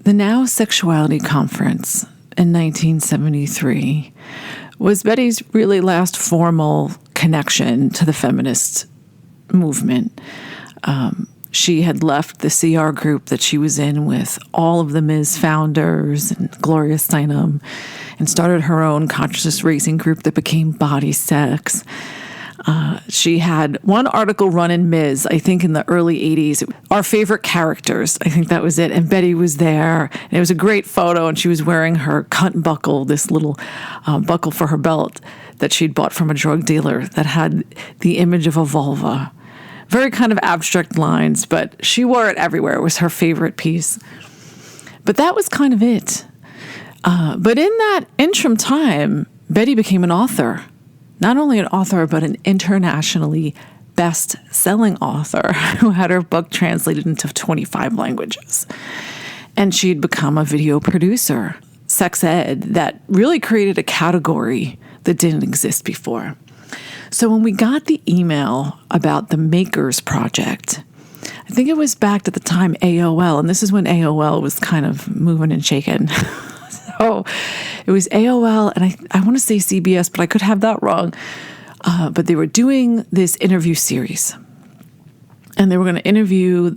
The Now Sexuality Conference in 1973 was Betty's really last formal connection to the feminist movement. She had left the CR group that she was in with all of the Ms. founders and Gloria Steinem and started her own consciousness raising group that became Body Sex. She had one article run in Ms., I think in the early 80s, Our Favorite Characters. I think that was it. And Betty was there. And it was a great photo. And she was wearing her cunt buckle, this little buckle for her belt that she'd bought from a drug dealer that had the image of a vulva. Very kind of abstract lines, but she wore it everywhere. It was her favorite piece. But that was kind of it. But in that interim time, Betty became an author. Not only an author, but an internationally best-selling author who had her book translated into 25 languages. And she'd become a video producer, sex ed, that really created a category that didn't exist before. So when we got the email about the Makers Project, I think it was back at the time AOL, and this is when AOL was kind of moving and shaking. So it was AOL, and I want to say CBS, but I could have that wrong. But they were doing this interview series, and they were going to interview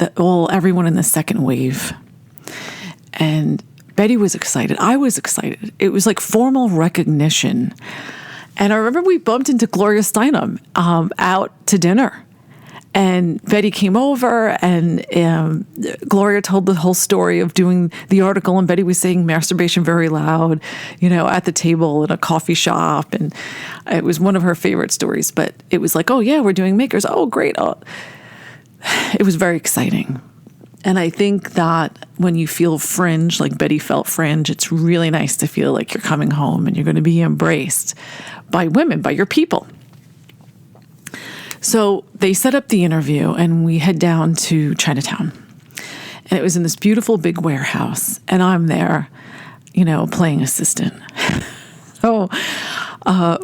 everyone in the second wave. And Betty was excited. I was excited. It was like formal recognition. And I remember we bumped into Gloria Steinem out to dinner. And Betty came over, and Gloria told the whole story of doing the article, and Betty was saying masturbation very loud, at the table in a coffee shop. And it was one of her favorite stories. But it was like, oh, yeah, we're doing Makers. Oh, great. Oh. It was very exciting. And I think that when you feel fringe, like Betty felt fringe, it's really nice to feel like you're coming home and you're going to be embraced by women, by your people. So they set up the interview, and we head down to Chinatown. And it was in this beautiful big warehouse, and I'm there, playing assistant. So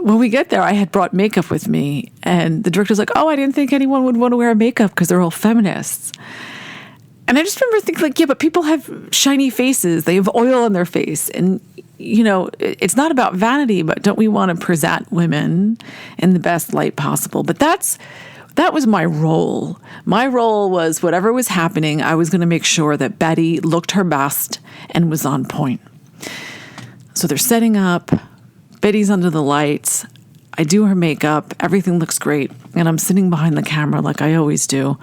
when we get there, I had brought makeup with me, and the director's like, oh, I didn't think anyone would want to wear makeup because they're all feminists. And I just remember thinking, yeah, but people have shiny faces. They have oil on their face. And, it's not about vanity, but don't we want to present women in the best light possible? But that was my role. My role was whatever was happening, I was going to make sure that Betty looked her best and was on point. So they're setting up. Betty's under the lights. I do her makeup. Everything looks great. And I'm sitting behind the camera like I always do.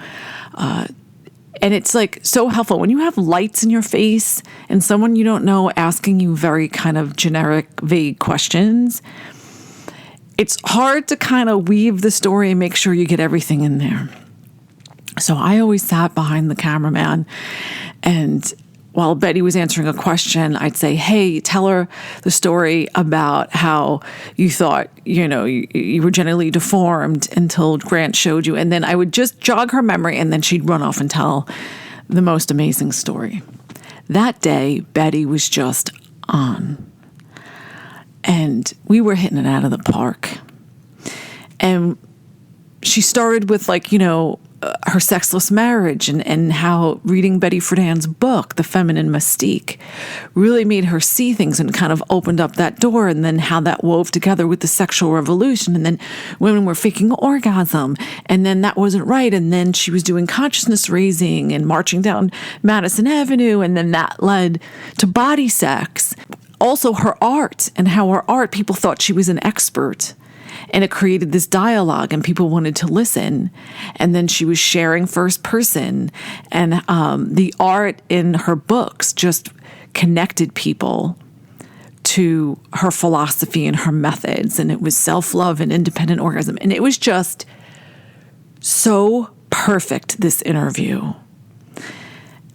And it's like so helpful when you have lights in your face and someone you don't know asking you very kind of generic, vague questions. It's hard to kind of weave the story and make sure you get everything in there. So I always sat behind the cameraman, and while Betty was answering a question, I'd say, hey, tell her the story about how you thought, you were genetically deformed until Grant showed you. And then I would just jog her memory, and then she'd run off and tell the most amazing story. That day, Betty was just on. And we were hitting it out of the park. And she started with her sexless marriage and how reading Betty Friedan's book, The Feminine Mystique, really made her see things and kind of opened up that door, and then how that wove together with the sexual revolution, and then women were faking orgasm, and then that wasn't right, and then she was doing consciousness raising and marching down Madison Avenue, and then that led to body sex. Also her art, and how her art, people thought she was an expert. And it created this dialogue, and people wanted to listen. And then she was sharing first person. And the art in her books just connected people to her philosophy and her methods. And it was self-love and independent orgasm. And it was just so perfect, this interview.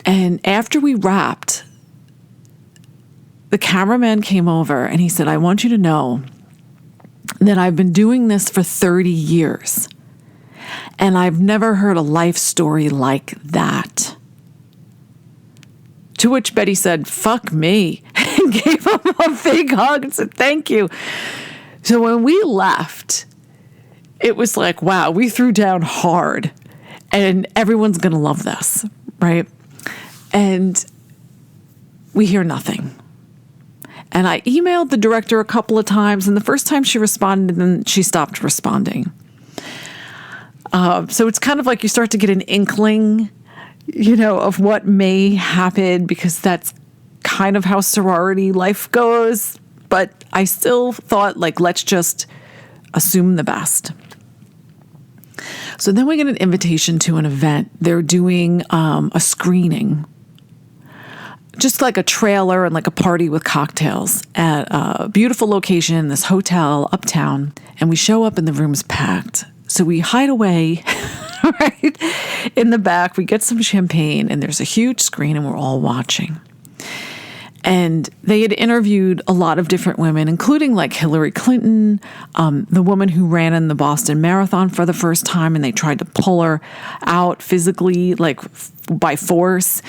And after we wrapped, the cameraman came over and he said, I want you to know that I've been doing this for 30 years, and I've never heard a life story like that. To which Betty said, fuck me, and gave him a big hug and said, thank you. So when we left, it was like, wow, we threw down hard, and everyone's going to love this, right? And we hear nothing. And I emailed the director a couple of times, and the first time she responded, then she stopped responding. So it's kind of like you start to get an inkling, of what may happen, because that's kind of how sorority life goes. But I still thought, let's just assume the best. So then we get an invitation to an event. They're doing a screening, just like a trailer and like a party with cocktails at a beautiful location, this hotel uptown. And we show up and the room's packed. So we hide away right in the back. We get some champagne and there's a huge screen and we're all watching. And they had interviewed a lot of different women, including like Hillary Clinton, the woman who ran in the Boston Marathon for the first time, and they tried to pull her out physically, by force.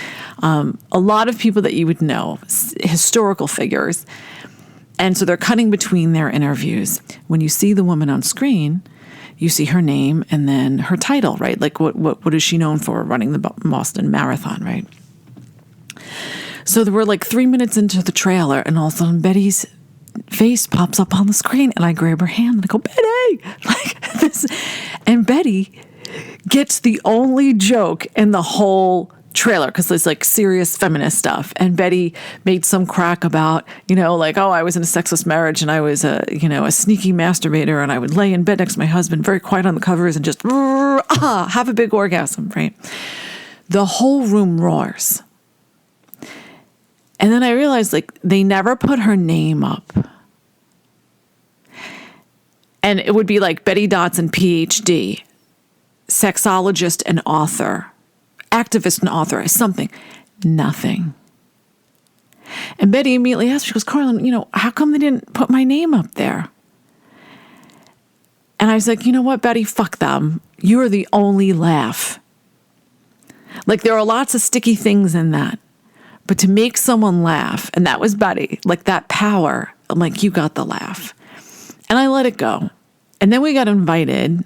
A lot of people that you would know, historical figures. And so they're cutting between their interviews. When you see the woman on screen, you see her name and then her title, right? Like what is she known for? Running the Boston Marathon, right? So we're 3 minutes into the trailer, and all of a sudden Betty's face pops up on the screen, and I grab her hand and I go, Betty, like this. And Betty gets the only joke in the whole trailer, because there's serious feminist stuff. And Betty made some crack about, I was in a sexless marriage and I was a sneaky masturbator, and I would lay in bed next to my husband, very quiet on the covers, and just have a big orgasm, right? The whole room roars. And then I realized, they never put her name up. And it would be Betty Dodson, PhD, sexologist and author, activist and author, something. Nothing. And Betty immediately asked, she goes, Carlin, how come they didn't put my name up there? And I was like, you know what, Betty, fuck them. You're the only laugh. There are lots of sticky things in that. But to make someone laugh, and that was Betty, that power, I'm like, you got the laugh. And I let it go. And then we got invited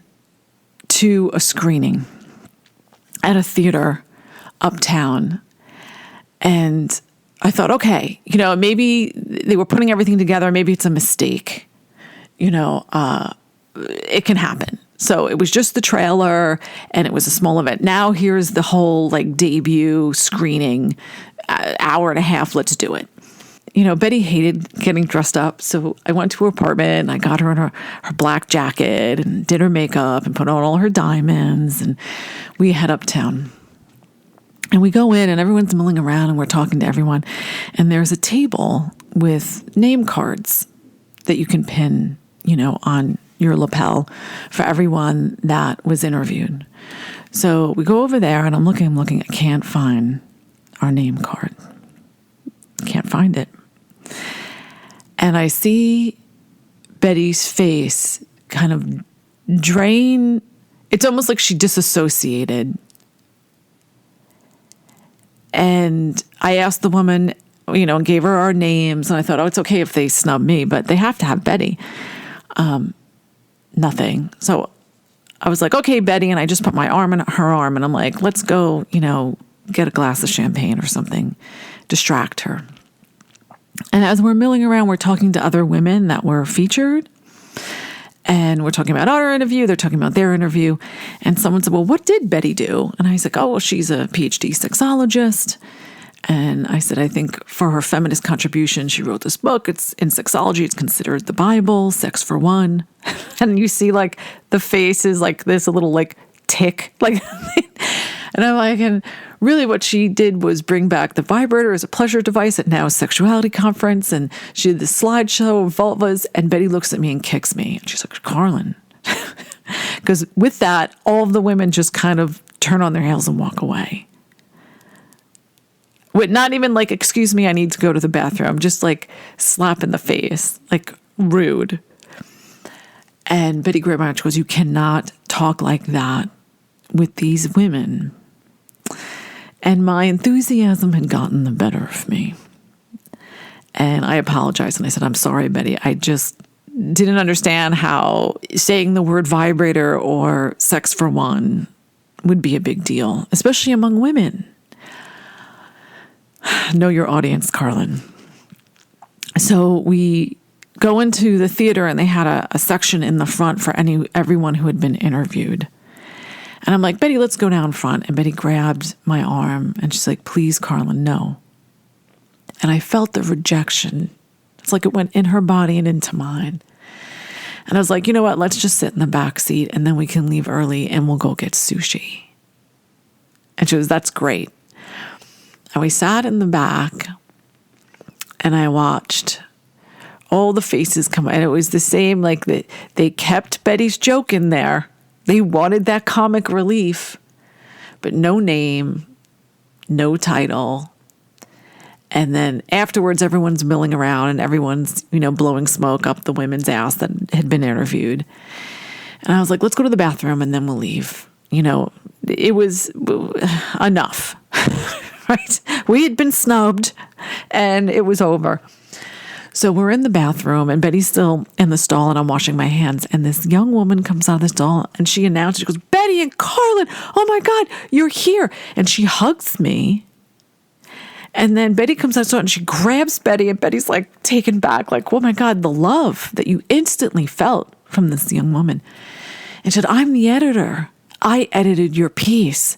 to a screening at a theater uptown. And I thought, okay, maybe they were putting everything together. Maybe it's a mistake. It can happen. So it was just the trailer, and it was a small event. Now here's the whole debut screening, hour and a half. Let's do it. Betty hated getting dressed up. So I went to her apartment and I got her in her black jacket and did her makeup and put on all her diamonds. And we head uptown. And we go in and everyone's milling around and we're talking to everyone. And there's a table with name cards that you can pin, on your lapel for everyone that was interviewed. So we go over there and I'm looking, I can't find our name card. Can't find it. And I see Betty's face kind of drain. It's almost like she disassociated. And I asked the woman, gave her our names, and I thought, it's okay if they snub me, but they have to have Betty. Nothing. So I was like, okay, Betty. And I just put my arm in her arm and I'm like, let's go, get a glass of champagne or something, distract her. And as we're milling around, we're talking to other women that were featured. And we're talking about our interview. They're talking about their interview. And someone said, well, what did Betty do? And I was like, she's a PhD sexologist. And I said, I think for her feminist contribution, she wrote this book. It's in sexology. It's considered the Bible, Sex for One. And you see the face is this little tick. And I'm like, and really what she did was bring back the vibrator as a pleasure device at Now Sexuality Conference. And she did this slideshow of vulvas. And Betty looks at me and kicks me. And she's like, Carlin. Because with that, all of the women just kind of turn on their heels and walk away. With not even excuse me, I need to go to the bathroom. Just slap in the face, rude. And Betty grabbed my arm. She goes, you cannot talk like that with these women. And my enthusiasm had gotten the better of me. And I apologized. And I said, I'm sorry, Betty. I just didn't understand how saying the word vibrator or sex for one would be a big deal, especially among women. Know your audience, Carlin. So we go into the theater, and they had a section in the front for everyone who had been interviewed. And I'm like, Betty, let's go down front. And Betty grabbed my arm, and she's like, please, Carlin, no. And I felt the rejection. It's like it went in her body and into mine. And I was like, you know what? Let's just sit in the back seat, and then we can leave early, and we'll go get sushi. And she goes, that's great. And we sat in the back, and I watched all the faces come. And it was the same, like they kept Betty's joke in there. They wanted that comic relief, but no name, no title. And then afterwards, everyone's milling around and everyone's, blowing smoke up the women's ass that had been interviewed. And I was like, let's go to the bathroom and then we'll leave. It was enough, right? We had been snubbed and it was over. So we're in the bathroom, and Betty's still in the stall, and I'm washing my hands. And this young woman comes out of the stall, and she announced, she goes, Betty and Carlin, oh my God, you're here. And she hugs me. And then Betty comes out of the stall, and she grabs Betty, and Betty's like taken back, like, oh my God, the love that you instantly felt from this young woman. And she said, I'm the editor. I edited your piece.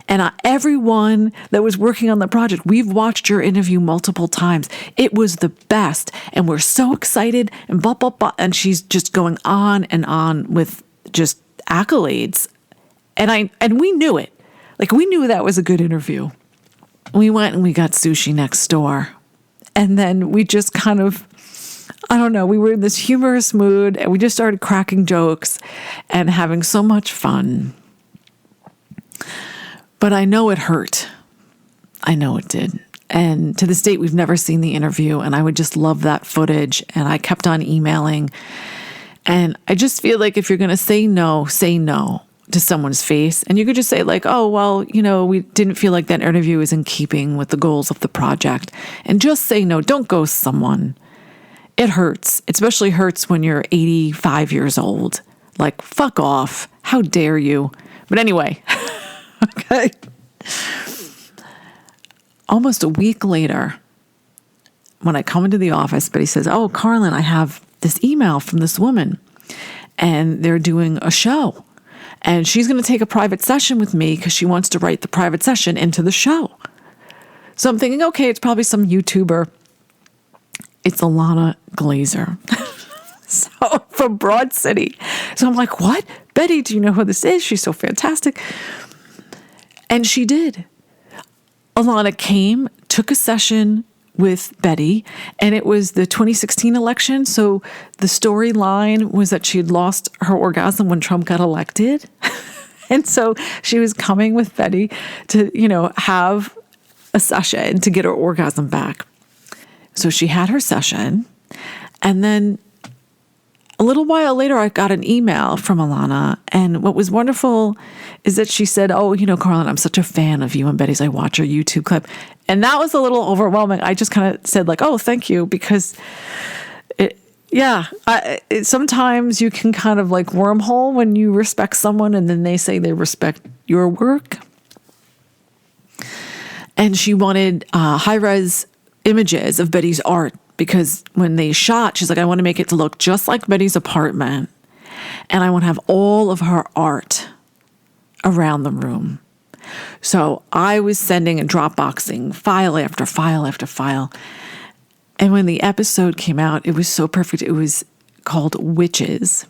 And everyone that was working on the project, we've watched your interview multiple times. It was the best. And we're so excited and blah, blah, blah. And she's just going on and on with just accolades. And we knew it. Like, we knew that was a good interview. We went and we got sushi next door. And then we just kind of, I don't know, we were in this humorous mood, and we just started cracking jokes and having so much fun. But I know it hurt. I know it did. And to this date, we've never seen the interview, and I would just love that footage. And I kept on emailing. And I just feel like if you're going to say no to someone's face. And you could just say like, oh, well, we didn't feel like that interview is in keeping with the goals of the project. And just say no. Don't ghost someone. It hurts. It especially hurts when you're 85 years old. Like, fuck off. How dare you? But anyway... Okay. Almost a week later, when I come into the office, Betty says, oh, Carlin, I have this email from this woman, and they're doing a show, and she's going to take a private session with me because she wants to write the private session into the show. So I'm thinking, okay, it's probably some YouTuber. It's Alana Glazer. So from Broad City. So I'm like, what? Betty, do you know who this is? She's so fantastic. And she did. Alana came, took a session with Betty, and it was the 2016 election. So the storyline was that she had lost her orgasm when Trump got elected. And so she was coming with Betty to, have a session to get her orgasm back. So she had her session. And then a little while later, I got an email from Alana, and what was wonderful is that she said, oh, Carlin, I'm such a fan of you and Betty's. I watch your YouTube clip. And that was a little overwhelming. I just kind of said like, oh, thank you, because sometimes you can kind of like wormhole when you respect someone and then they say they respect your work. And she wanted high-res images of Betty's art. Because when they shot, she's like, I want to make it to look just like Betty's apartment. And I want to have all of her art around the room. So I was sending and Dropboxing file after file after file. And when the episode came out, it was so perfect. It was called Witches.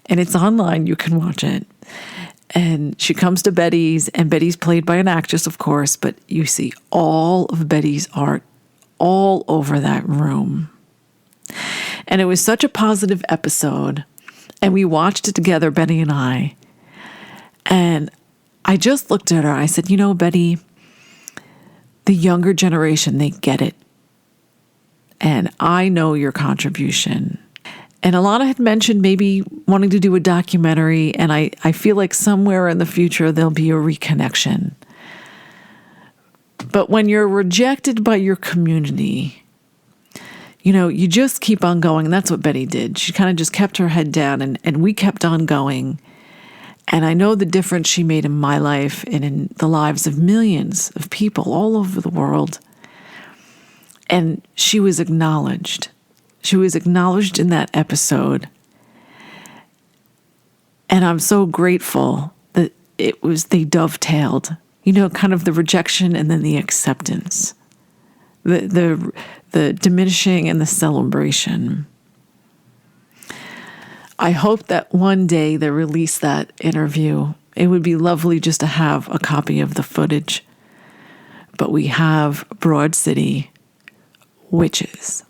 And it's online. You can watch it. And she comes to Betty's, and Betty's played by an actress, of course, but you see all of Betty's art all over that room. And it was such a positive episode. And we watched it together, Betty and I. And I just looked at her. I said, Betty, the younger generation, they get it. And I know your contribution. And Alana had mentioned maybe wanting to do a documentary. And I feel like somewhere in the future, there'll be a reconnection. But when you're rejected by your community, you just keep on going. And that's what Betty did. She kind of just kept her head down, and we kept on going. And I know the difference she made in my life and in the lives of millions of people all over the world. And she was acknowledged. She was acknowledged in that episode. And I'm so grateful that they dovetailed, kind of the rejection and then the acceptance, the diminishing and the celebration. I hope that one day they release that interview. It would be lovely just to have a copy of the footage. But we have Broad City Witches.